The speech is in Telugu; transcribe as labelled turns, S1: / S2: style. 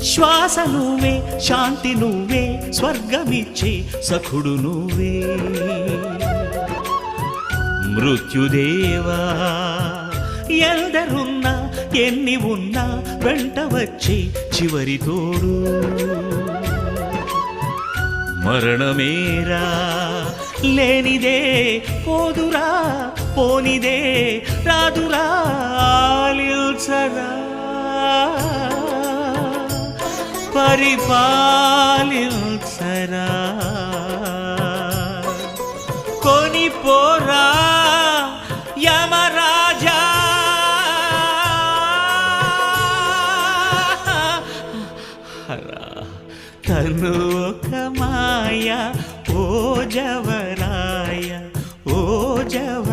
S1: శ్వాస నువ్వే, శాంతి నువ్వే, స్వర్గమిచ్చే సఖుడు నువ్వే. మృత్యుదేవా ఎందరున్నా ఎన్ని ఉన్నా వెంట వచ్చే చివరి తోడు. మరణమేరా లేనిదే పోదురా, పోనిదే రాదురా, ఆలిల్చరా పరిపాలిల్చరా. కొనిపోరా యమరాజా. తను ఒక మాయ ఓ జవరాయ, ఓ జవ